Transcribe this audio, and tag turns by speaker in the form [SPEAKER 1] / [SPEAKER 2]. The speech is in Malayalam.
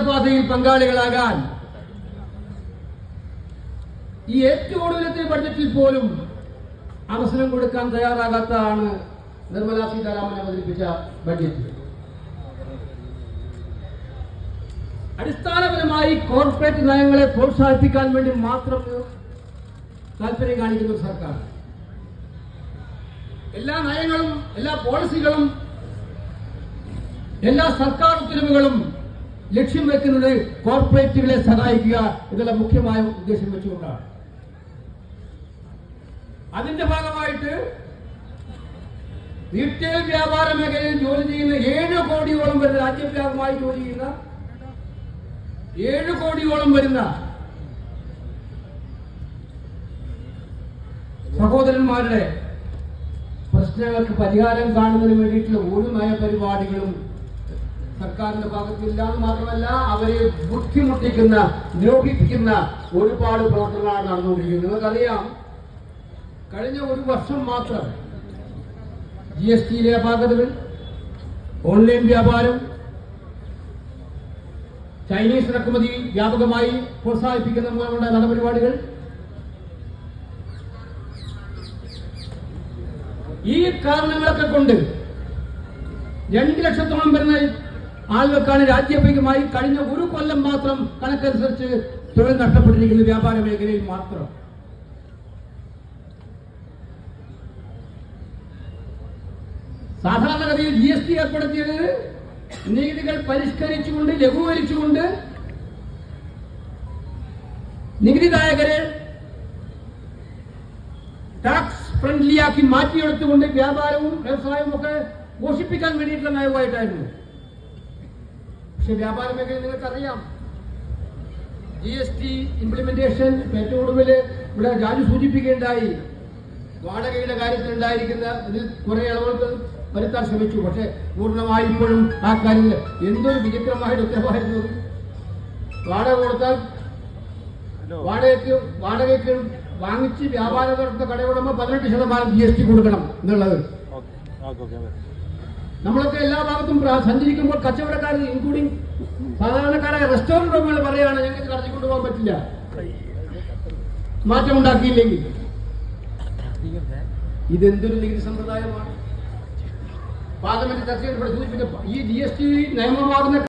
[SPEAKER 1] പാതയിൽ പങ്കാളികളാകാൻ ഈ ഏറ്റവും ഒടുവിലത്തെ ബഡ്ജറ്റിൽ പോലും അവസരം കൊടുക്കാൻ തയ്യാറാകാത്തതാണ് നിർമ്മലാ സീതാരാമൻ അവതരിപ്പിച്ച ബഡ്ജറ്റ്. അടിസ്ഥാനപരമായി കോർപ്പറേറ്റ് നയങ്ങളെ പ്രോത്സാഹിപ്പിക്കാൻ വേണ്ടി മാത്രം താല്പര്യം കാണിക്കുന്ന ഒരു സർക്കാർ. എല്ലാ നയങ്ങളും, എല്ലാ പോളിസികളും, എല്ലാ സർക്കാർ ഉത്തരവുകളും ലക്ഷ്യം വെക്കുന്നത് കോർപ്പറേറ്റുകളെ സഹായിക്കുക എന്നുള്ള മുഖ്യമായ ഉദ്ദേശം വെച്ചുകൊണ്ടാണ്. അതിന്റെ ഭാഗമായിട്ട് റീറ്റെയിൽ വ്യാപാര മേഖലയിൽ ജോലി ചെയ്യുന്ന 7 കോടിയോളം വരുന്ന, രാജ്യവ്യാപകമായി ജോലി ചെയ്യുന്ന 7 കോടിയോളം വരുന്ന സഹോദരന്മാരുടെ പ്രശ്നങ്ങൾക്ക് പരിഹാരം കാണുന്നതിന് വേണ്ടിയിട്ടുള്ള ഒരു നയപരിപാടികളും സർക്കാരിന്റെ ഭാഗത്തില്ല എന്ന് മാത്രമല്ല, അവരെ ബുദ്ധിമുട്ടിക്കുന്ന, ദ്രോഹിപ്പിക്കുന്ന ഒരുപാട് പ്രവർത്തനങ്ങളാണ് നടന്നുകൊണ്ടിരിക്കുന്നത്. നിങ്ങൾക്കറിയാം, കഴിഞ്ഞ ഒരു വർഷം മാത്രം GSTയിലെ അപാകതകൾ, ഓൺലൈൻ വ്യാപാരം, ചൈനീസ് ഇറക്കുമതി വ്യാപകമായി പ്രോത്സാഹിപ്പിക്കുന്ന മൂലമുള്ള നടപടിപാടുകൾ, ഈ കാരണങ്ങളൊക്കെ കൊണ്ട് 2 ലക്ഷത്തോളം വരുന്ന ആളുകൾക്കാണ് രാജ്യവ്യാപകമായി കഴിഞ്ഞ ഒരു കൊല്ലം മാത്രം കണക്കനുസരിച്ച് തൊഴിൽ നഷ്ടപ്പെട്ടിരിക്കുന്നത്, വ്യാപാര മേഖലയിൽ മാത്രം. സാധാരണഗതിയിൽ GST ഏർപ്പെടുത്തിയത് നികുതികൾ പരിഷ്കരിച്ചുകൊണ്ട്, ലഘൂകരിച്ചുകൊണ്ട്, നികുതിദായകരെ ടാക്സ് ഫ്രണ്ട്ലിയാക്കി മാറ്റിയെടുത്തുകൊണ്ട് വ്യാപാരവും വ്യവസായവും ഒക്കെ പോഷിപ്പിക്കാൻ വേണ്ടിയിട്ടുള്ള നയമായിട്ടായിരുന്നു. പക്ഷെ വ്യാപാര മേഖല നിങ്ങൾക്കറിയാം, GST ഇംപ്ലിമെന്റേഷൻ ഏറ്റവും ഒടുവിൽ ഇവിടെ രാജു സൂചിപ്പിക്കുകയുണ്ടായി. വാടകയുടെ കാര്യത്തിൽ ഉണ്ടായിരിക്കുന്ന ഇതിൽ കുറെ ഇളവുകൾ വരുത്താൻ ശ്രമിച്ചു. പക്ഷെ പൂർണ്ണമായി ഇപ്പോഴും ആ കാര്യത്തിൽ എന്തൊരു വിചിത്രമായിട്ട് ഉത്തരവായിരുന്നു. വാടക കൊടുത്താൽ വാടകയ്ക്ക് വാങ്ങിച്ച് വ്യാപാരം നടത്തുന്ന കടയുടമ 18% GST കൊടുക്കണം എന്നുള്ളത്. നമ്മളൊക്കെ എല്ലാ ഭാഗത്തും സഞ്ചരിക്കുമ്പോൾ കച്ചവടക്കാർ, ഇൻക്ലൂഡിങ് സാധാരണക്കാരായ റെസ്റ്റോറന്റ് ഉടമകൾ പറയുകയാണ്, ഞങ്ങൾക്ക് കടത്തിക്കൊണ്ടു പോകാൻ പറ്റില്ല മാറ്റമുണ്ടാക്കിയില്ലെങ്കിൽ. ഇതെന്തൊരു നികുതി സമ്പ്രദായമാണ്. പാർലമെന്റ് ചർച്ചയിൽ സൂചിപ്പിച്ച ഈ GST നിയമമാകുന്ന